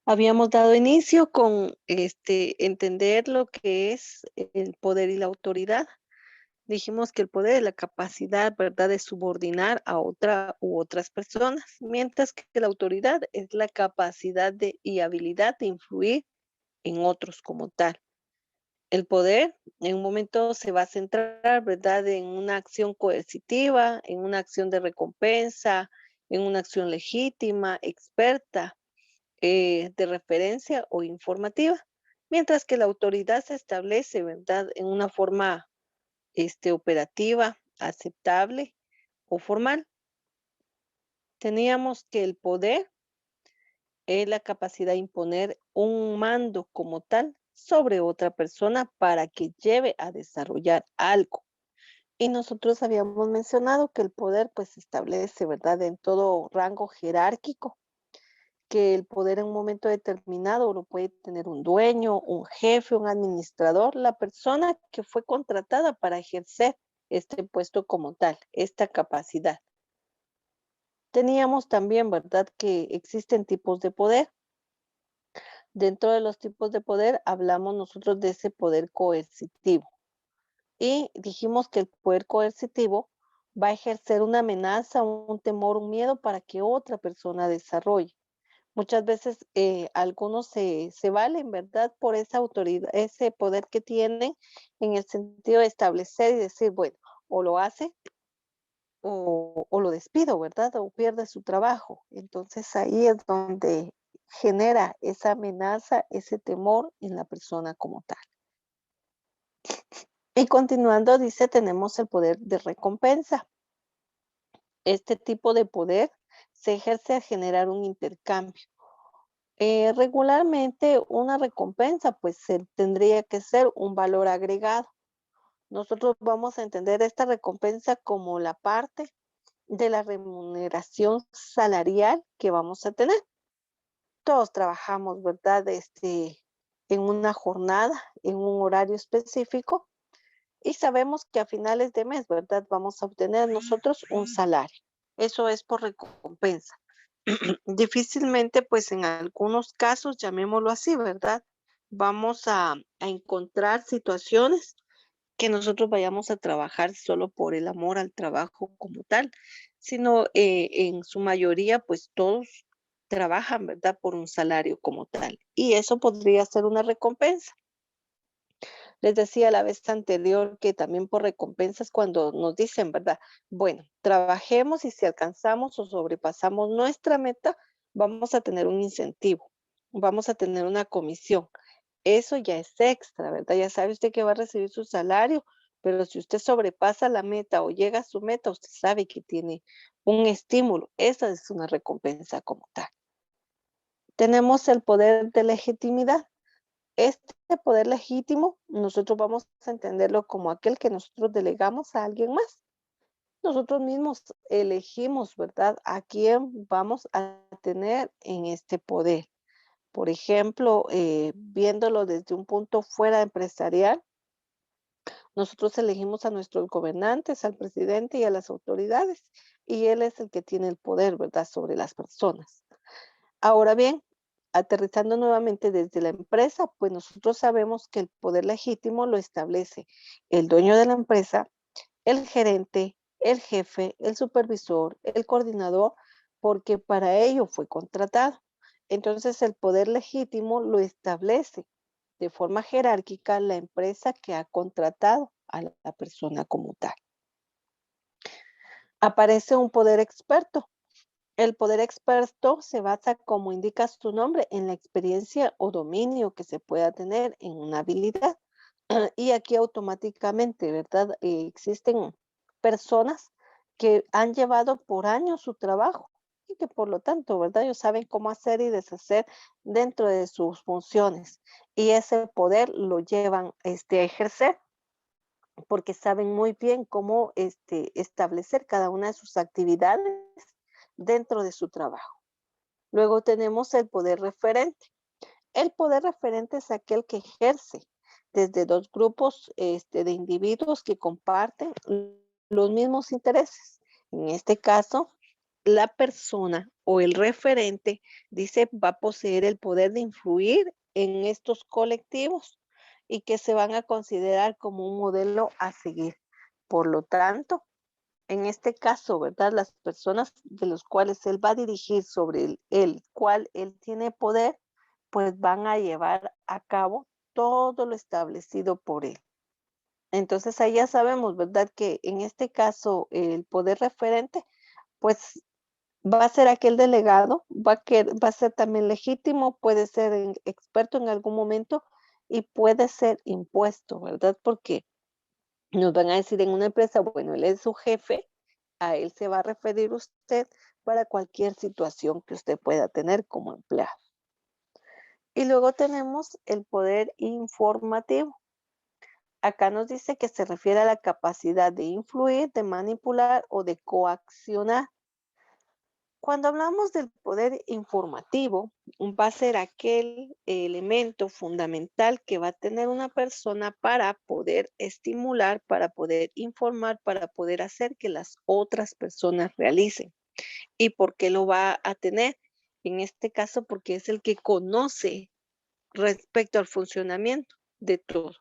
Habíamos dado inicio con entender lo que es el poder y la autoridad. Dijimos que el poder es la capacidad, ¿verdad?, de subordinar a otra u otras personas, mientras que la autoridad es la capacidad y habilidad de influir en otros como tal. El poder en un momento se va a centrar, ¿verdad?, en una acción coercitiva, en una acción de recompensa, en una acción legítima, experta, de referencia o informativa, mientras que la autoridad se establece, ¿verdad?, en una forma operativa, aceptable o formal. Teníamos que el poder es la capacidad de imponer un mando como tal sobre otra persona para que lleve a desarrollar algo. Y nosotros habíamos mencionado que el poder pues se establece, ¿verdad?, en todo rango jerárquico, que el poder en un momento determinado lo puede tener un dueño, un jefe, un administrador, la persona que fue contratada para ejercer este puesto como tal, esta capacidad. Teníamos también, ¿verdad?, que existen tipos de poder. Dentro de los tipos de poder hablamos nosotros de ese poder coercitivo y dijimos que el poder coercitivo va a ejercer una amenaza, un temor, un miedo para que otra persona desarrolle. Muchas veces, algunos se valen, ¿verdad?, por esa autoridad, ese poder que tienen, en el sentido de establecer y decir, bueno, o lo hace o lo despido, ¿verdad?, o pierde su trabajo. Entonces, ahí es donde genera esa amenaza, ese temor en la persona como tal. Y continuando, dice, tenemos el poder de recompensa. Este tipo de poder se ejerce al generar un intercambio. Regularmente una recompensa, pues, tendría que ser un valor agregado. Nosotros vamos a entender esta recompensa como la parte de la remuneración salarial que vamos a tener. Todos trabajamos, ¿verdad?, en una jornada, en un horario específico, y sabemos que a finales de mes, ¿verdad?, vamos a obtener nosotros un salario. Eso es por recompensa. Difícilmente, pues en algunos casos, llamémoslo así, ¿verdad? Vamos a encontrar situaciones que nosotros vayamos a trabajar solo por el amor al trabajo como tal, sino en su mayoría, pues todos trabajan, ¿verdad?, por un salario como tal. Y eso podría ser una recompensa. Les decía la vez anterior que también por recompensas cuando nos dicen, ¿verdad? Bueno, trabajemos y si alcanzamos o sobrepasamos nuestra meta, vamos a tener un incentivo, vamos a tener una comisión. Eso ya es extra, ¿verdad? Ya sabe usted que va a recibir su salario, pero si usted sobrepasa la meta o llega a su meta, usted sabe que tiene un estímulo. Esa es una recompensa como tal. Tenemos el poder de legitimidad. Este poder legítimo, nosotros vamos a entenderlo como aquel que nosotros delegamos a alguien más. Nosotros mismos elegimos, ¿verdad?, a quién vamos a tener en este poder. Por ejemplo, viéndolo desde un punto fuera empresarial, nosotros elegimos a nuestros gobernantes, al presidente y a las autoridades, y él es el que tiene el poder, ¿verdad?, sobre las personas. Ahora bien, aterrizando nuevamente desde la empresa, pues nosotros sabemos que el poder legítimo lo establece el dueño de la empresa, el gerente, el jefe, el supervisor, el coordinador, porque para ello fue contratado. Entonces, el poder legítimo lo establece de forma jerárquica la empresa que ha contratado a la persona como tal. Aparece un poder experto. El poder experto se basa, como indica su nombre, en la experiencia o dominio que se pueda tener en una habilidad. Y aquí automáticamente, ¿verdad? Existen personas que han llevado por años su trabajo y que por lo tanto, ¿verdad? Ellos saben cómo hacer y deshacer dentro de sus funciones. Y ese poder lo llevan a ejercer porque saben muy bien cómo establecer cada una de sus actividades dentro de su trabajo. Luego tenemos el poder referente. El poder referente es aquel que ejerce desde dos grupos de individuos que comparten los mismos intereses. En este caso, la persona o el referente, dice, va a poseer el poder de influir en estos colectivos y que se van a considerar como un modelo a seguir. Por lo tanto, en este caso, ¿verdad? Las personas de los cuales él va a dirigir sobre el cual él tiene poder, pues van a llevar a cabo todo lo establecido por él. Entonces ahí ya sabemos, ¿verdad? Que en este caso el poder referente, pues va a ser aquel delegado, va a ser también legítimo, puede ser experto en algún momento y puede ser impuesto, ¿verdad? Porque nos van a decir en una empresa, bueno, él es su jefe, a él se va a referir usted para cualquier situación que usted pueda tener como empleado. Y luego tenemos el poder informativo. Acá nos dice que se refiere a la capacidad de influir, de manipular o de coaccionar. Cuando hablamos del poder informativo, va a ser aquel elemento fundamental que va a tener una persona para poder estimular, para poder informar, para poder hacer que las otras personas realicen. ¿Y por qué lo va a tener? En este caso, porque es el que conoce respecto al funcionamiento de todo.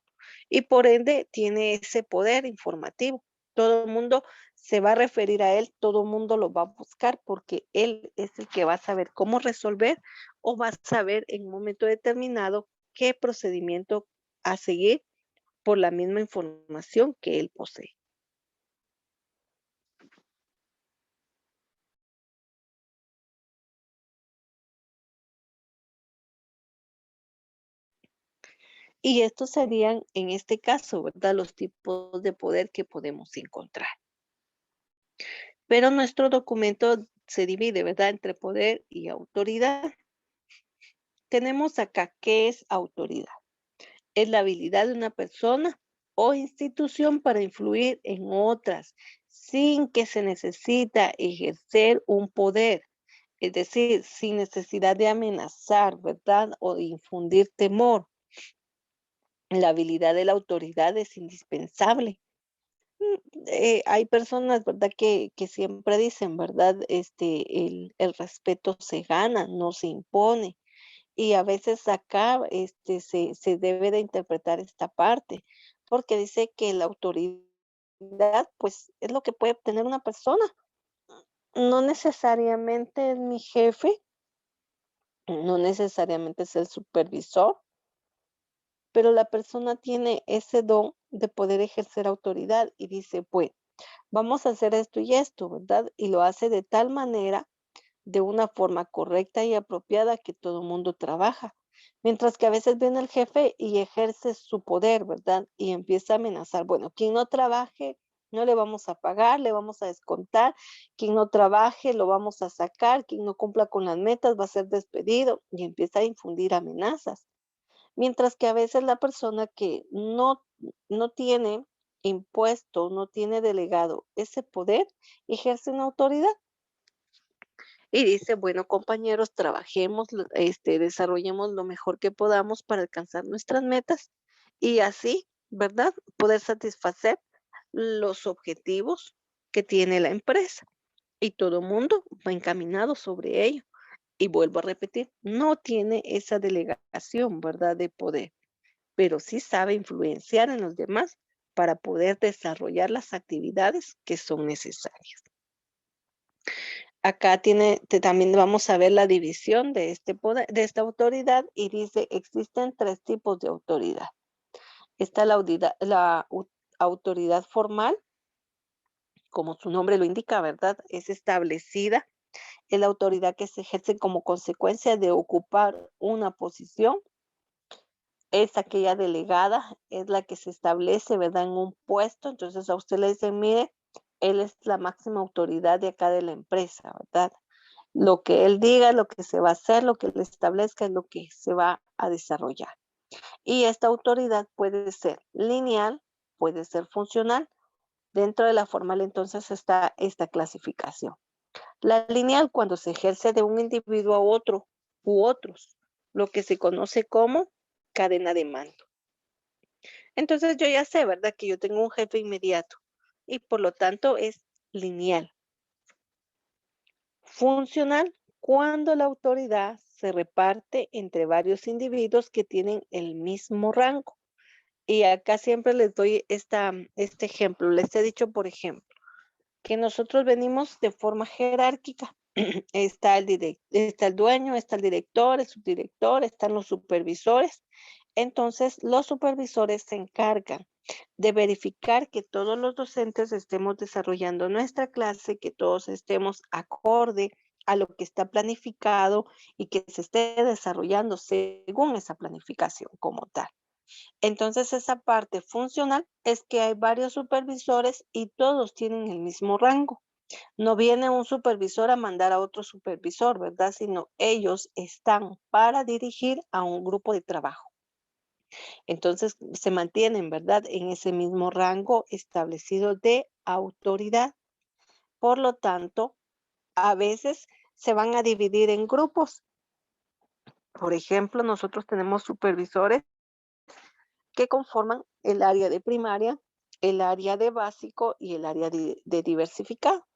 Y por ende tiene ese poder informativo. Todo el mundo se va a referir a él, todo el mundo lo va a buscar porque él es el que va a saber cómo resolver o va a saber en un momento determinado qué procedimiento a seguir por la misma información que él posee. Y estos serían, en este caso, ¿verdad? Los tipos de poder que podemos encontrar. Pero nuestro documento se divide, ¿verdad? Entre poder y autoridad. Tenemos acá, ¿qué es autoridad? Es la habilidad de una persona o institución para influir en otras sin que se necesita ejercer un poder, es decir, sin necesidad de amenazar, ¿verdad? O de infundir temor. La habilidad de la autoridad es indispensable. Hay personas, ¿verdad? Que siempre dicen, ¿verdad? El respeto se gana, no se impone. Y a veces acá, se debe de interpretar esta parte, porque dice que la autoridad, pues, es lo que puede obtener una persona. No necesariamente es mi jefe, no necesariamente es el supervisor, pero la persona tiene ese don de poder ejercer autoridad y dice, pues, vamos a hacer esto y esto, ¿verdad? Y lo hace de tal manera, de una forma correcta y apropiada que todo el mundo trabaja. Mientras que a veces viene el jefe y ejerce su poder, ¿verdad? Y empieza a amenazar, bueno, quien no trabaje, no le vamos a pagar, le vamos a descontar, quien no trabaje, lo vamos a sacar, quien no cumpla con las metas va a ser despedido y empieza a infundir amenazas. Mientras que a veces la persona que no tiene impuesto, no tiene delegado ese poder, ejerce una autoridad y dice, bueno, compañeros, trabajemos, desarrollemos lo mejor que podamos para alcanzar nuestras metas y así, ¿verdad? Poder satisfacer los objetivos que tiene la empresa y todo mundo va encaminado sobre ello. Y vuelvo a repetir, no tiene esa delegación, ¿verdad? De poder, pero sí sabe influenciar en los demás para poder desarrollar las actividades que son necesarias. Acá también vamos a ver la división de este poder, de esta autoridad y dice, existen tres tipos de autoridad. Está la autoridad formal, como su nombre lo indica, ¿verdad? Es establecida. Es la autoridad que se ejerce como consecuencia de ocupar una posición. Es aquella delegada, es la que se establece, ¿verdad? En un puesto. Entonces a usted le dicen, mire, él es la máxima autoridad de acá de la empresa, ¿verdad? Lo que él diga, lo que se va a hacer, lo que él establezca es lo que se va a desarrollar. Y esta autoridad puede ser lineal, puede ser funcional. Dentro de la formal entonces está esta clasificación. La lineal cuando se ejerce de un individuo a otro u otros, lo que se conoce como cadena de mando. Entonces yo ya sé, ¿verdad? Que yo tengo un jefe inmediato y por lo tanto es lineal. Funcional, cuando la autoridad se reparte entre varios individuos que tienen el mismo rango. Y acá siempre les doy este ejemplo. Les he dicho, por ejemplo, que nosotros venimos de forma jerárquica. Está el dueño, está el director, el subdirector, están los supervisores. Entonces, los supervisores se encargan de verificar que todos los docentes estemos desarrollando nuestra clase, que todos estemos acorde a lo que está planificado y que se esté desarrollando según esa planificación como tal. Entonces, esa parte funcional es que hay varios supervisores y todos tienen el mismo rango. No viene un supervisor a mandar a otro supervisor, ¿verdad? Sino ellos están para dirigir a un grupo de trabajo. Entonces, se mantienen, ¿verdad? En ese mismo rango establecido de autoridad. Por lo tanto, a veces se van a dividir en grupos. Por ejemplo, nosotros tenemos supervisores que conforman el área de primaria, el área de básico y el área de diversificado.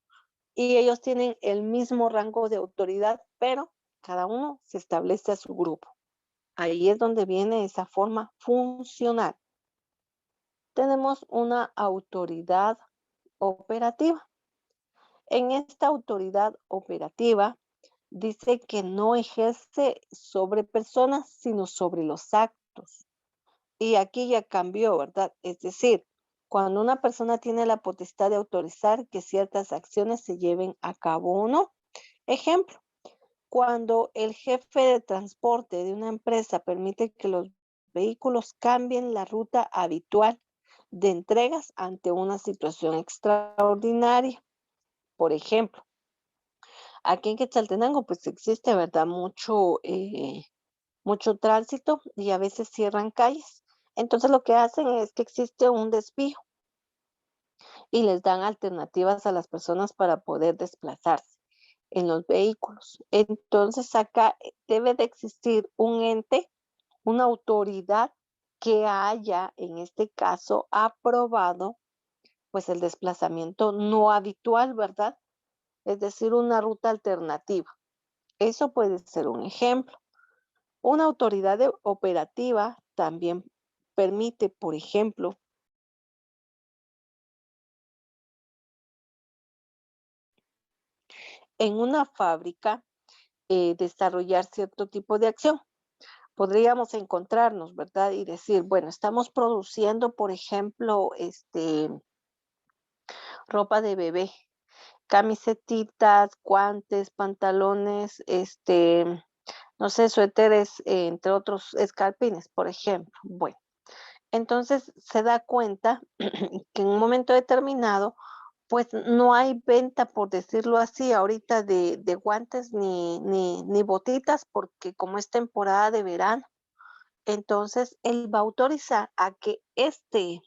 Y ellos tienen el mismo rango de autoridad, pero cada uno se establece a su grupo. Ahí es donde viene esa forma funcional. Tenemos una autoridad operativa. En esta autoridad operativa dice que no ejerce sobre personas, sino sobre los actos. Y aquí ya cambió, ¿verdad? Es decir, cuando una persona tiene la potestad de autorizar que ciertas acciones se lleven a cabo o no. Ejemplo, cuando el jefe de transporte de una empresa permite que los vehículos cambien la ruta habitual de entregas ante una situación extraordinaria. Por ejemplo, aquí en Quetzaltenango pues existe, ¿verdad? Mucho tránsito y a veces cierran calles. Entonces lo que hacen es que existe un desvío y les dan alternativas a las personas para poder desplazarse en los vehículos. Entonces acá debe de existir un ente, una autoridad que haya, en este caso, aprobado pues el desplazamiento no habitual, ¿verdad? Es decir, una ruta alternativa. Eso puede ser un ejemplo. Una autoridad operativa también permite, por ejemplo, en una fábrica desarrollar cierto tipo de acción. Podríamos encontrarnos, ¿verdad? Y decir, bueno, estamos produciendo, por ejemplo, ropa de bebé, camisetitas, guantes, pantalones, no sé, suéteres, entre otros escarpines, por ejemplo. Bueno, entonces se da cuenta que en un momento determinado, pues no hay venta, por decirlo así, ahorita de guantes ni botitas, porque como es temporada de verano, entonces él va a autorizar a que este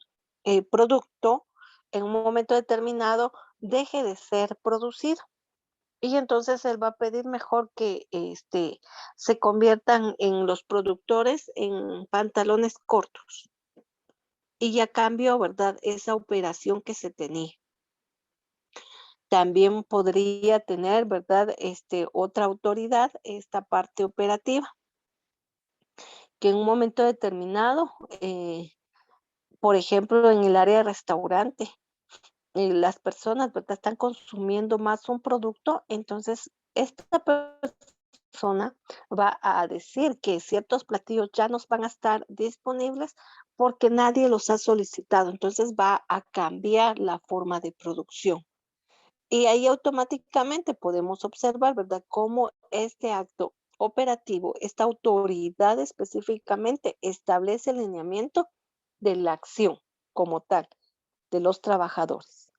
producto en un momento determinado deje de ser producido. Y entonces él va a pedir mejor que se conviertan en los productores en pantalones cortos. Y ya cambió, ¿verdad? Esa operación que se tenía. También podría tener, ¿verdad? Otra autoridad, esta parte operativa, que en un momento determinado, por ejemplo, en el área de restaurante, las personas, ¿verdad? Están consumiendo más un producto, entonces esta persona va a decir que ciertos platillos ya no van a estar disponibles porque nadie los ha solicitado. Entonces va a cambiar la forma de producción. Y ahí automáticamente podemos observar, ¿verdad?, cómo este acto operativo, esta autoridad específicamente establece el lineamiento de la acción como tal de los trabajadores.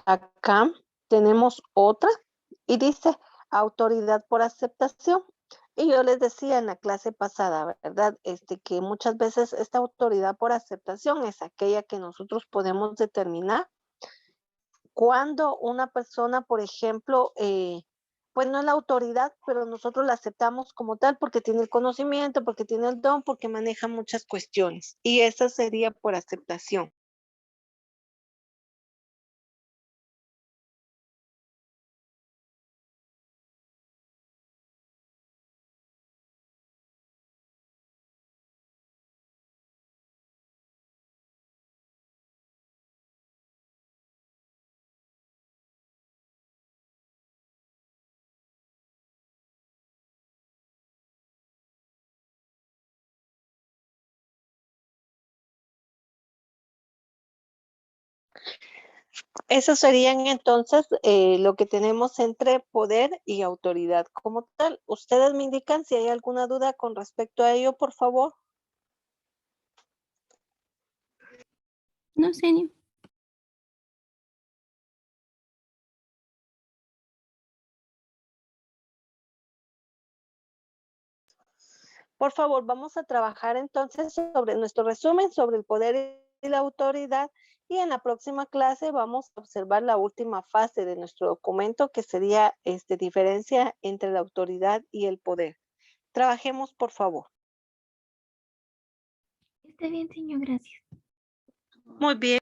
Acá tenemos otra y dice autoridad por aceptación. Y yo les decía en la clase pasada, ¿verdad? Que muchas veces esta autoridad por aceptación es aquella que nosotros podemos determinar cuando una persona, por ejemplo, pues no es la autoridad, pero nosotros la aceptamos como tal porque tiene el conocimiento, porque tiene el don, porque maneja muchas cuestiones. Y esa sería por aceptación. Eso serían entonces lo que tenemos entre poder y autoridad como tal. Ustedes me indican si hay alguna duda con respecto a ello, por favor. No, señor. Por favor, vamos a trabajar entonces sobre nuestro resumen sobre el poder y la autoridad y en la próxima clase vamos a observar la última fase de nuestro documento que sería diferencia entre la autoridad y el poder. Trabajemos, por favor. Está bien, señor, gracias. Muy bien.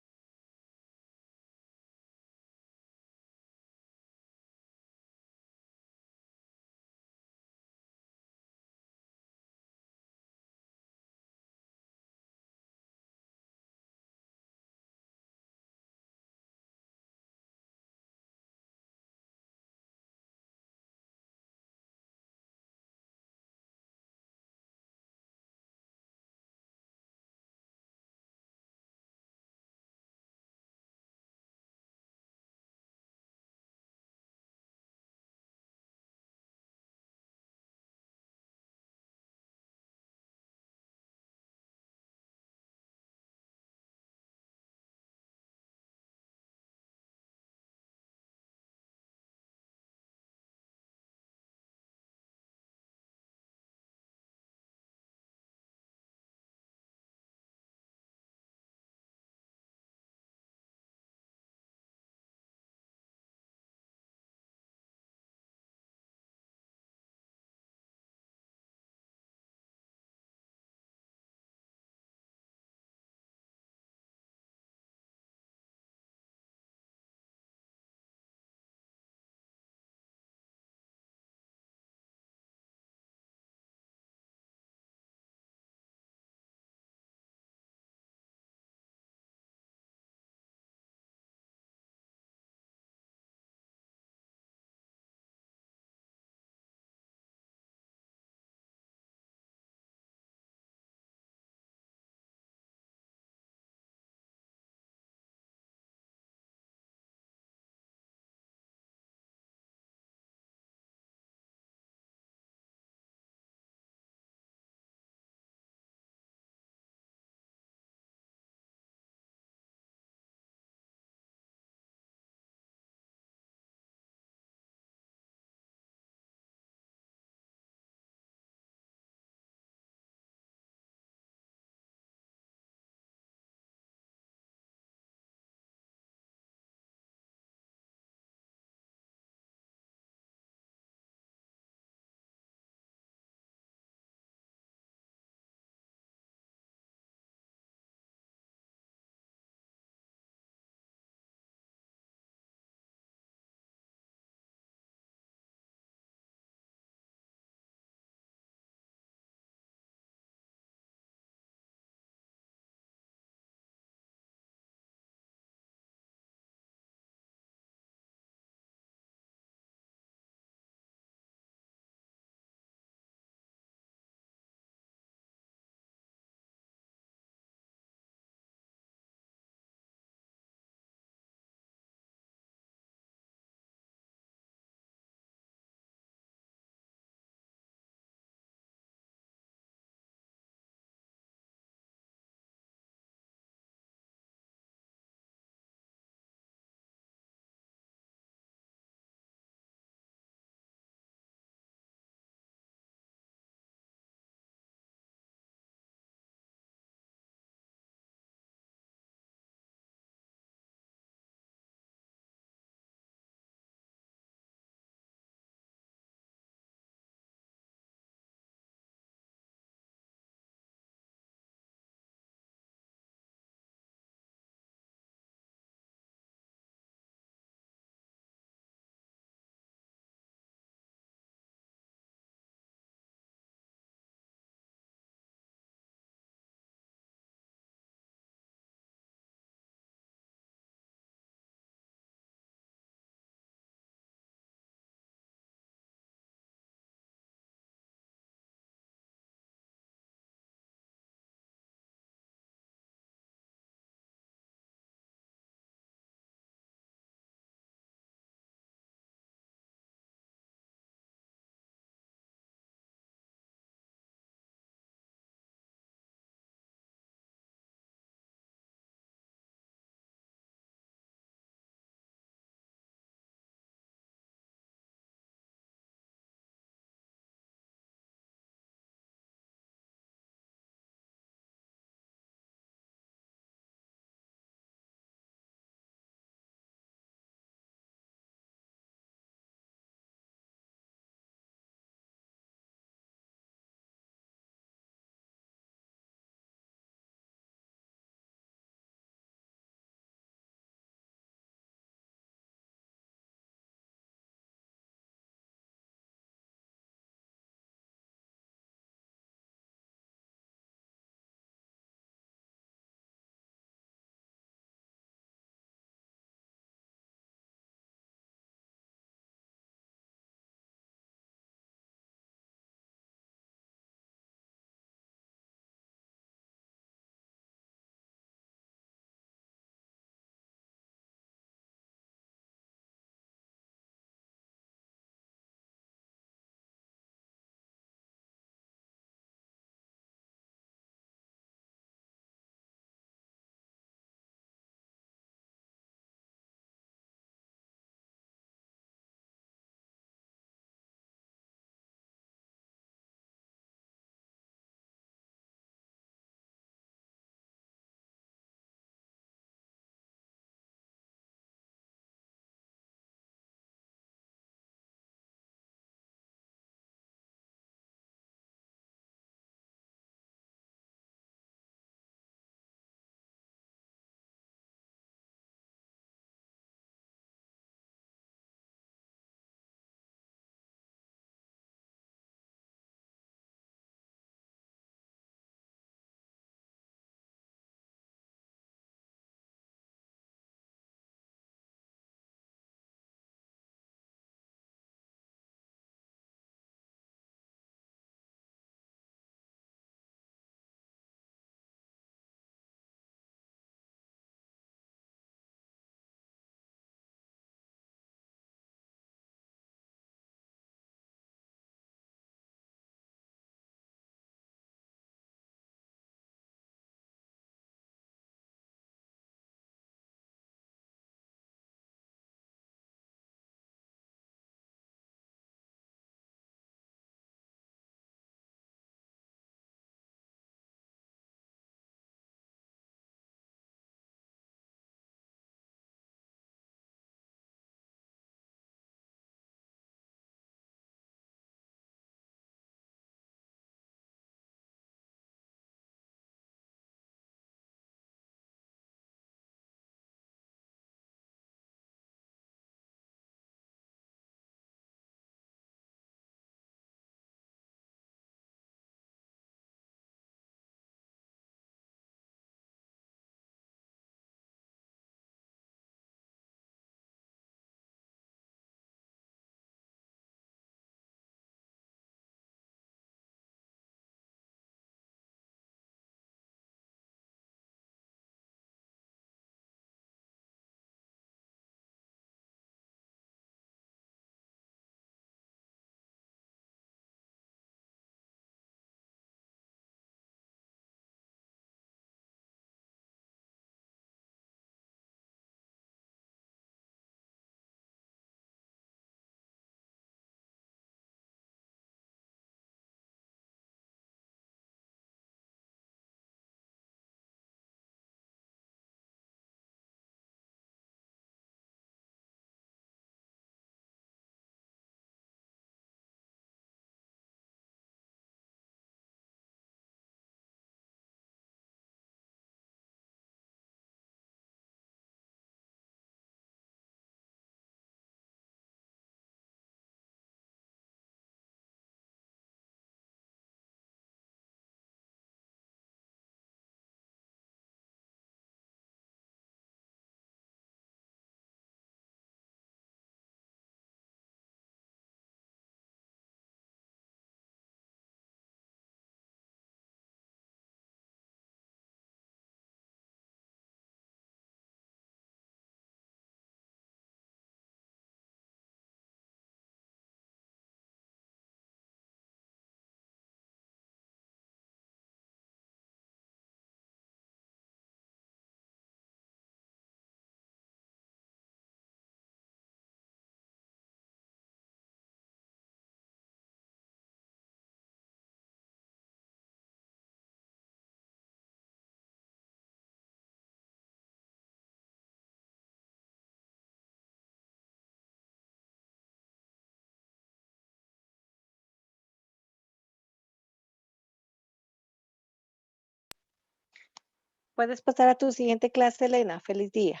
Puedes pasar a tu siguiente clase, Elena. Feliz día.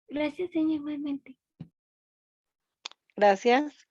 Gracias, señor, igualmente. Gracias.